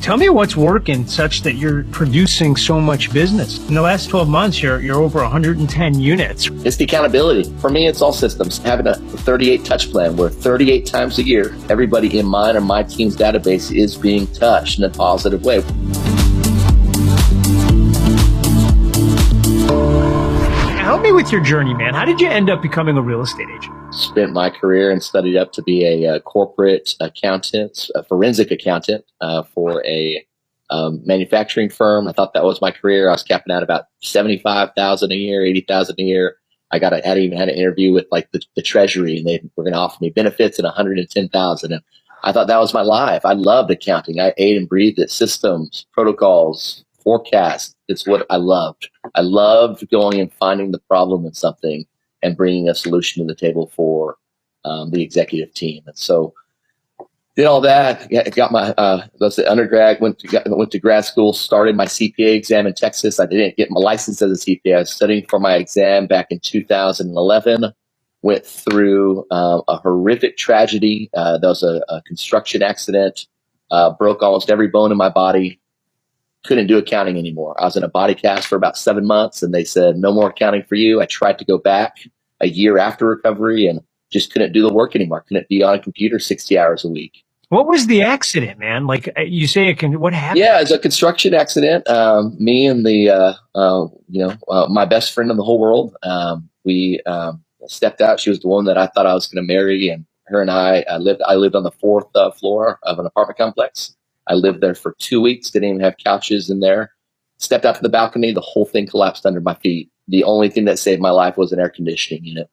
Tell me what's working such that you're producing so much business. In the last 12 months, you're over 110 units. It's the accountability. For me, it's all systems. Having a 38 touch plan where 38 times a year, everybody in mine or my team's database is being touched in a positive way. Help me with your journey, man. How did you end up becoming a real estate agent? Spent my career and studied up to be a corporate accountant, a forensic accountant for a manufacturing firm. I thought that was my career. I was capping out about $75,000 a year, $80,000 a year. I even had an interview with like the Treasury, and they were going to offer me benefits at $110,000. And I thought that was my life. I loved accounting. I ate and breathed it. Systems, protocols, forecast. It's what I loved. I loved going and finding the problem in something and bringing a solution to the table for the executive team. And so did all that, got my, was an undergrad, went to grad school, started my CPA exam in Texas. I didn't get my license as a CPA. I was studying for my exam back in 2011, went through a horrific tragedy. There was a construction accident, broke almost every bone in my body. Couldn't do accounting anymore. I was in a body cast for about 7 months, and they said, no more accounting for you. I tried to go back a year after recovery and just couldn't do the work anymore. Couldn't be on a computer 60 hours a week. What was the accident, man? Like you say, what happened? Yeah, it was a construction accident. Me and my best friend in the whole world, we stepped out. She was the one that I thought I was going to marry, and her and I lived on the fourth floor of an apartment complex. I lived there for 2 weeks, didn't even have couches in there. Stepped out to the balcony, the whole thing collapsed under my feet. The only thing that saved my life was an air conditioning unit.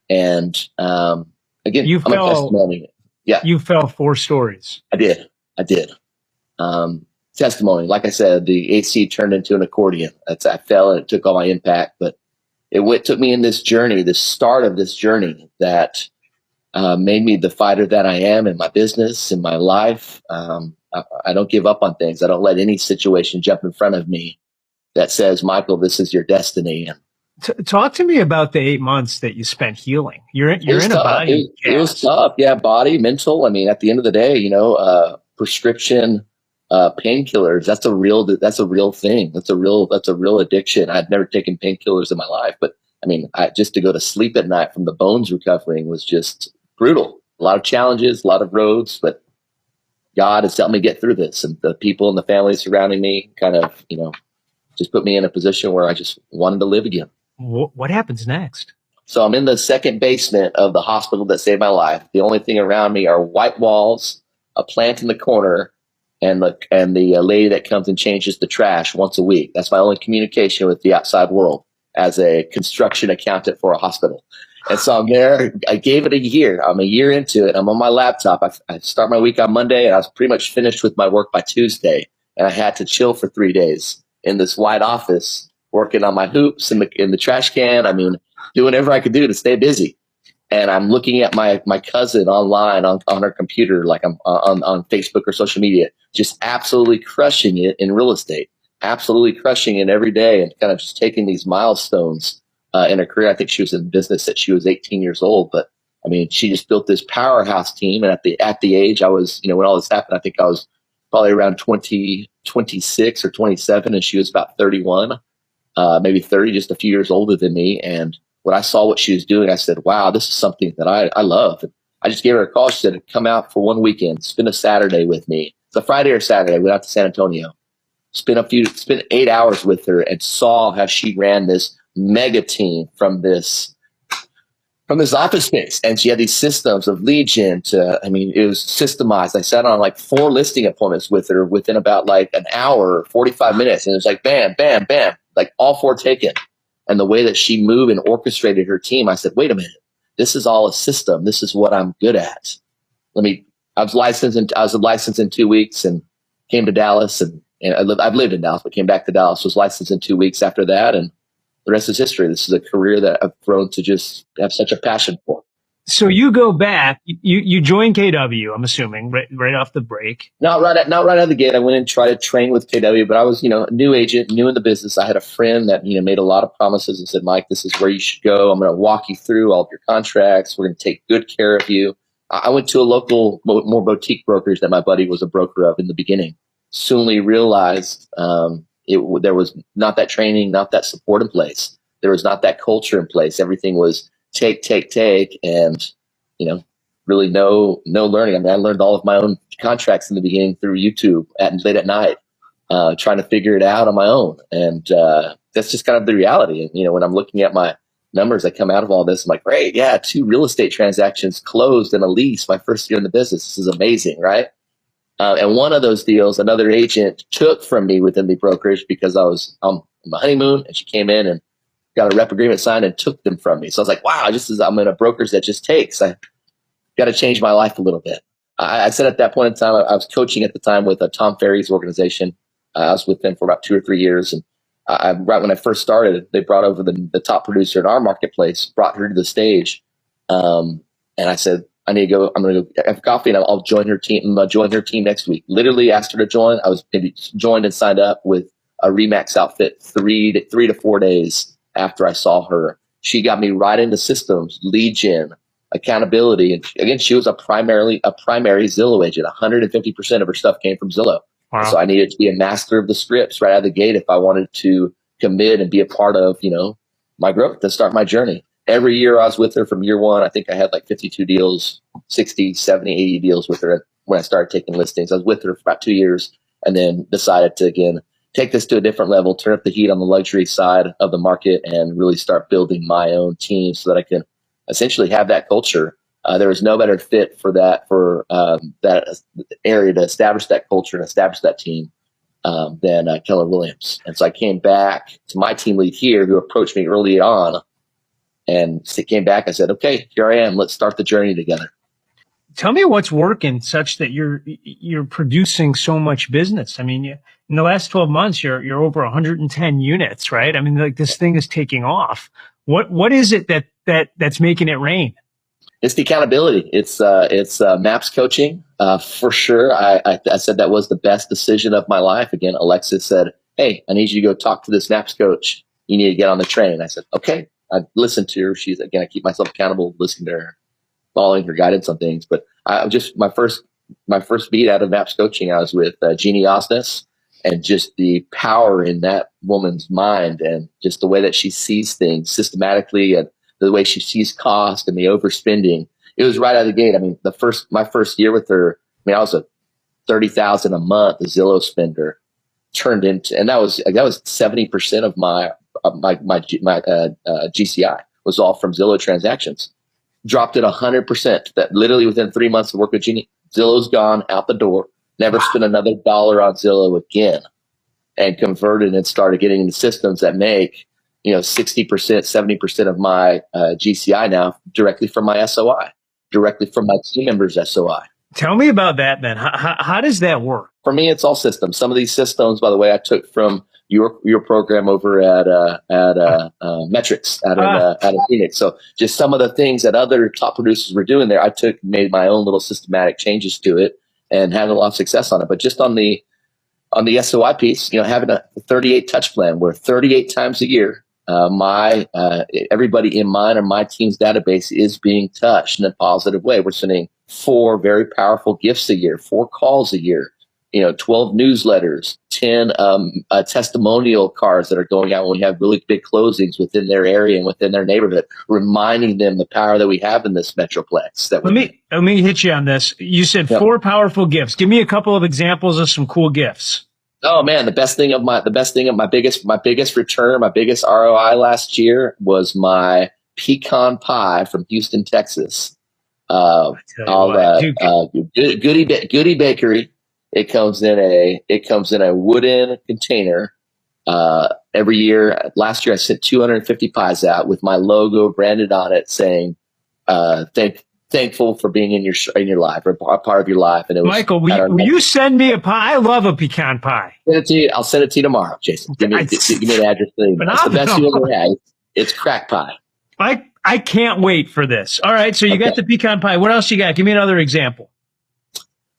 And again, I'm a testimony. Yeah. You fell 4 stories. I did. Testimony. Like I said, the AC turned into an accordion. I fell and it took all my impact, but it took me in this journey, the start of this journey that made me the fighter that I am in my business, in my life. I don't give up on things. I don't let any situation jump in front of me that says, Michael, this is your destiny. Talk to me about the 8 months that you spent healing. You're in a body. It was tough. Yeah. Body, mental. I mean, at the end of the day, prescription painkillers, that's a real thing. That's a real addiction. I'd never taken painkillers in my life, but I mean, just to go to sleep at night from the bones recovering was just brutal. A lot of challenges, a lot of roads, but God has helped me get through this, and the people and the family surrounding me kind of, just put me in a position where I just wanted to live again. What happens next? So I'm in the second basement of the hospital that saved my life. The only thing around me are white walls, a plant in the corner, and the lady that comes and changes the trash once a week. That's my only communication with the outside world as a construction accountant for a hospital. And so I'm there. I gave it a year. I'm a year into it. I'm on my laptop. I start my week on Monday, and I was pretty much finished with my work by Tuesday. And I had to chill for 3 days in this white office, working on my hoops in the trash can. I mean, doing whatever I could do to stay busy. And I'm looking at my cousin online on her computer, like I'm on Facebook or social media, just absolutely crushing it in real estate, absolutely crushing it every day, and kind of just taking these milestones in her career. I think she was in business at she was 18 years old, but I mean, she just built this powerhouse team. And at the age I was, when all this happened, I think I was probably around 26 or 27, and she was about 31, maybe 30, just a few years older than me. And when I saw what she was doing, I said, wow, this is something that I love. And I just gave her a call. She said, come out for 1 weekend, spend a Saturday with me. It's a Friday or Saturday. I went out to San Antonio, spent 8 hours with her, and saw how she ran this mega team from this office space. And she had these systems of lead gen it was systemized. I sat on like 4 listing appointments with her within about like an hour, 45 minutes. And it was like, bam, bam, bam, like all 4 taken. And the way that she moved and orchestrated her team, I said, wait a minute, this is all a system. This is what I'm good at. I was licensed in 2 weeks and came to Dallas, and I've lived in Dallas, but came back to Dallas, was licensed in 2 weeks after that. And the rest is history. This is a career that I've grown to just have such a passion for. So you go back, you join KW, I'm assuming, right off the break. Not right out of the gate. I went and tried to train with KW, but I was, a new agent, new in the business. I had a friend that, made a lot of promises and said, Mike, this is where you should go. I'm going to walk you through all of your contracts. We're going to take good care of you. I went to a local, more boutique brokerage that my buddy was a broker of in the beginning. soonly realized there was not that training, not that support in place. There was not that culture in place. Everything was take, and really no learning. I mean, I learned all of my own contracts in the beginning through YouTube late at night, trying to figure it out on my own. And that's just kind of the reality. And, when I'm looking at my numbers that come out of all this, I'm like, great, yeah, 2 real estate transactions closed and a lease my first year in the business. This is amazing, right? And one of those deals, another agent took from me within the brokerage because I was on my honeymoon, and she came in and got a rep agreement signed and took them from me. So I was like, wow, I'm in a brokerage that just takes. I got to change my life a little bit. I said at that point in time, I was coaching at the time with Tom Ferry's organization. I was with them for about 2 or 3 years. And right when I first started, they brought over the top producer in our marketplace, brought her to the stage. And I said, I'm going to go have coffee, and I'll join her team. I'll join her team next week. Literally asked her to join. I was maybe joined and signed up with a Remax outfit 3 to 4 days after I saw her. She got me right into systems, lead gen, accountability. And again, she was a primary Zillow agent. 150% of her stuff came from Zillow. Wow. So I needed to be a master of the scripts right out of the gate if I wanted to commit and be a part of, my growth, to start my journey. Every year I was with her from year one. I think I had like 52 deals, 60, 70, 80 deals with her when I started taking listings. I was with her for about 2 years, and then decided to, again, take this to a different level, turn up the heat on the luxury side of the market, and really start building my own team so that I can essentially have that culture. There was no better fit for that area to establish that culture and establish that team than Keller Williams. And so I came back to my team lead here, who approached me early on, and came back. I said, okay, here I am. Let's start the journey together. Tell me what's working such that you're producing so much business. I mean, in the last 12 months, you're over 110 units, right? I mean, like, this thing is taking off. What is it that's making it rain? It's the accountability. It's MAPS coaching, for sure. I said that was the best decision of my life. Again, Alexis said, hey, I need you to go talk to this MAPS coach. You need to get on the train. I said, okay. I listened to her. I keep myself accountable, listening to her, following her guidance on things. But my first beat out of MAPS coaching, I was with Jeannie Osnes, and just the power in that woman's mind, and just the way that she sees things systematically, and the way she sees cost and the overspending. It was right out of the gate. I mean, my first year with her, I was a $30,000 a month Zillow spender, turned into, and that was 70% of my GCI was all from Zillow transactions. Dropped it 100%. That literally within 3 months of work with Jeannie, Zillow's gone out the door. Never spent another dollar on Zillow again, and converted and started getting into systems that make 60%, 70% of my GCI now directly from my SOI, directly from my team members' SOI. Tell me about that, then. How does that work? For me, it's all systems. Some of these systems, by the way, I took from your program over at Metrics out of Phoenix. So just some of the things that other top producers were doing there, I made my own little systematic changes to it, and had a lot of success on it. But just on the SOI piece, having a 38 touch plan where 38 times a year, everybody in mine or my team's database is being touched in a positive way. We're sending 4 very powerful gifts a year, 4 calls a year, 12 newsletters, 10 testimonial cards that are going out when we have really big closings within their area and within their neighborhood, reminding them the power that we have in this metroplex. Let me hit you on this. You said 4 powerful gifts. Give me a couple of examples of some cool gifts. Oh man, the best thing of my biggest return, my biggest ROI last year was my pecan pie from Houston, Texas. Goody Bakery. It comes in a wooden container. Every year, last year I sent 250 pies out with my logo branded on it, saying, thankful for being in your life, or a part of your life. And it was, Michael, will you send me a pie? I love a pecan pie. I'll send it to you tomorrow, Jason. Give me the address. It's the best you ever had. It's crack pie. I can't wait for this. All right, so you got the pecan pie. What else you got? Give me another example.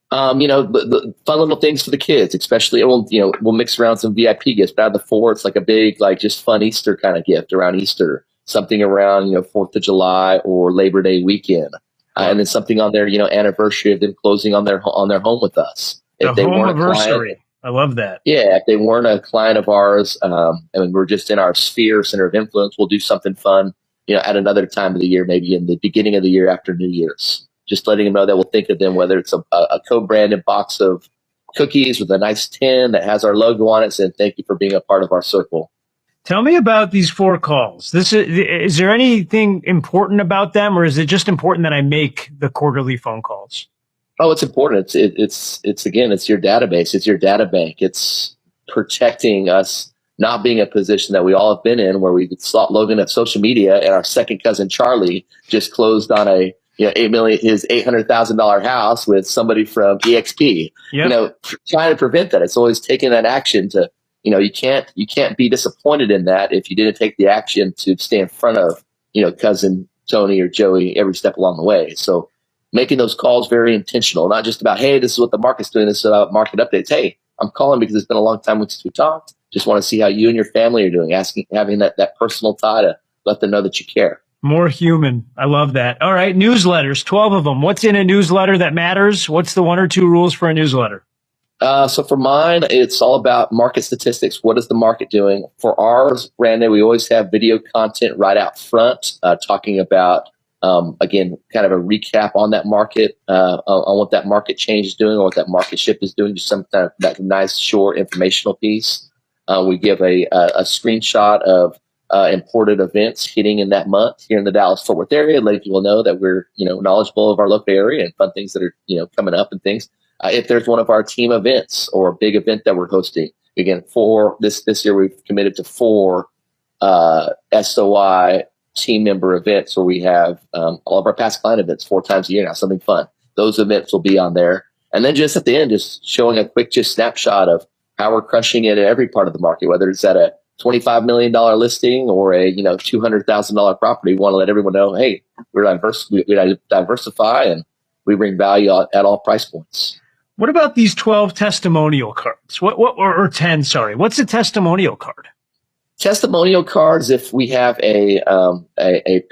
The fun little things for the kids, especially, we'll mix around some VIP gifts. But out of the 4, it's like a big, just fun Easter kind of gift around Easter, something around, 4th of July or Labor Day weekend. And then something on their, anniversary of them closing on their home with us. If they weren't a client, I love that. Yeah, if they weren't a client of ours, and we're just in our sphere, center of influence, we'll do something fun, at another time of the year, maybe in the beginning of the year after New Year's. Just letting them know that we'll think of them, whether it's a co-branded box of cookies with a nice tin that has our logo on it, saying thank you for being a part of our circle. Tell me about these 4 calls. Is there anything important about them, or is it just important that I make the quarterly phone calls? Oh, it's important. It's again, it's your database. It's your data bank. It's protecting us not being in a position that we all have been in, where we start loading up social media and our second cousin Charlie just closed on his $800,000 house with somebody from EXP. Yep. Trying to prevent that. It's always taking that action to, you can't be disappointed in that if you didn't take the action to stay in front of, cousin Tony or Joey every step along the way. So making those calls very intentional, not just about, hey, this is what the market's doing. This is about market updates. Hey, I'm calling because it's been a long time since we talked. Just want to see how you and your family are doing. Having that personal tie to let them know that you care. More human. I love that. All right. Newsletters, 12 of them. What's in a newsletter that matters? What's the 1 or 2 rules for a newsletter? So for mine, it's all about market statistics. What is the market doing? For ours, Brandon, we always have video content right out front, talking about, again, kind of a recap on that market, on what that market change is doing or what that market shift is doing, just some kind of that nice, short informational piece. We give a screenshot of important events hitting in that month here in the Dallas-Fort Worth area, letting people know that we're, knowledgeable of our local area and fun things that are, coming up and things. If there's one of our team events or a big event that we're hosting, again, this year we've committed to 4 SOI team member events where we have all of our past client events 4 times a year now, something fun. Those events will be on there. And then just at the end, just showing a quick snapshot of how we're crushing it at every part of the market, whether it's at a $25 million listing or a $200,000 property. We want to let everyone know, hey, we're diverse. We diversify and we bring value at all price points. What about these 12 testimonial cards? Or 10, sorry. What's a testimonial card? Testimonial cards, if we have a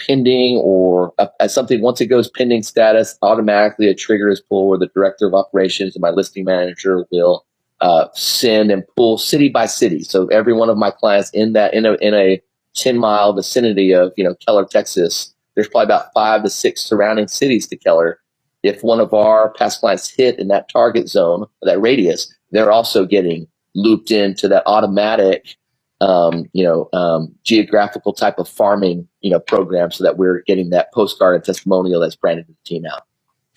pending or something, once it goes pending status, automatically a trigger is pulled where the director of operations and my listing manager will send and pull city by city. So every one of my clients in a 10-mile vicinity of Keller, Texas, there's probably about 5 to 6 surrounding cities to Keller. If one of our past clients hit in that target zone, that radius, they're also getting looped into that automatic, geographical type of farming, program, so that we're getting that postcard and testimonial that's branded to the team out.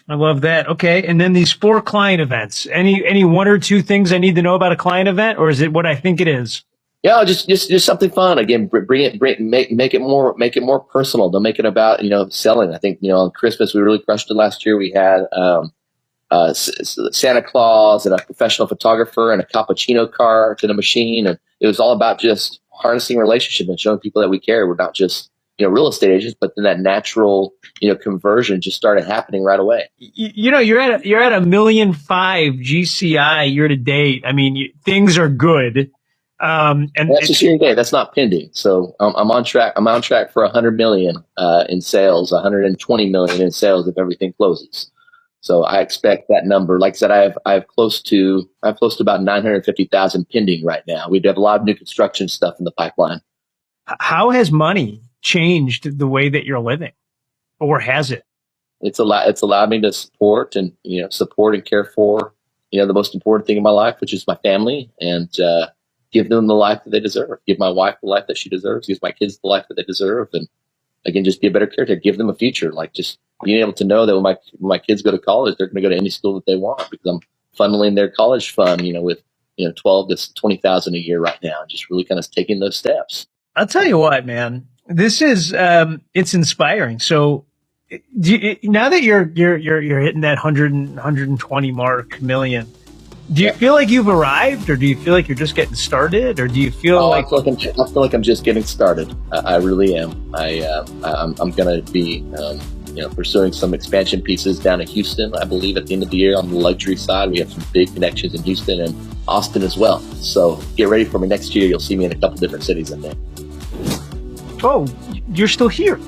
I love that. Okay. And then these 4 client events, any 1 or 2 things I need to know about a client event, or is it what I think it is? Yeah, just something fun. Again, make it more personal. Don't make it about selling. I think on Christmas we really crushed it last year. We had Santa Claus and a professional photographer and a cappuccino cart and a machine, and it was all about just harnessing relationship and showing people that we care. We're not just real estate agents, but then that natural conversion just started happening right away. You're at $1.5 million GCI year to date. I mean, things are good. And that's just year to date. That's not pending. So I'm on track. I'm on track for 100 million in sales, 120 million in sales if everything closes. So I expect that number. Like I said, I have close to about 950,000 pending right now. We have a lot of new construction stuff in the pipeline. How has money changed the way that you're living, or has it? It's allowed me to support and care for the most important thing in my life, which is my family, and give them the life that they deserve. Give my wife the life that she deserves. Give my kids the life that they deserve, and again, just be a better caretaker. Give them a future. Like just being able to know that when my kids go to college, they're going to go to any school that they want because I'm funneling their college fund, with 12 to 20,000 a year right now. Just really kind of taking those steps. I'll tell you what, man. This is it's inspiring. So now that you're hitting that 120 million, do you feel like you've arrived, or do you feel like you're just getting started, or do you feel like I feel like I'm just getting started? I really am. I'm going to be pursuing some expansion pieces down in Houston. I believe at the end of the year on the luxury side, we have some big connections in Houston and Austin as well. So get ready for me next year. You'll see me in a couple different cities in there. Oh, you're still here.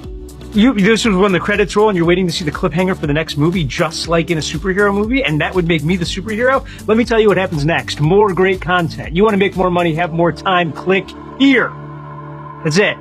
This was when the credits roll and you're waiting to see the cliffhanger for the next movie, just like in a superhero movie, and that would make me the superhero. Let me tell you what happens next. More great content. You want to make more money, have more time, click here. That's it.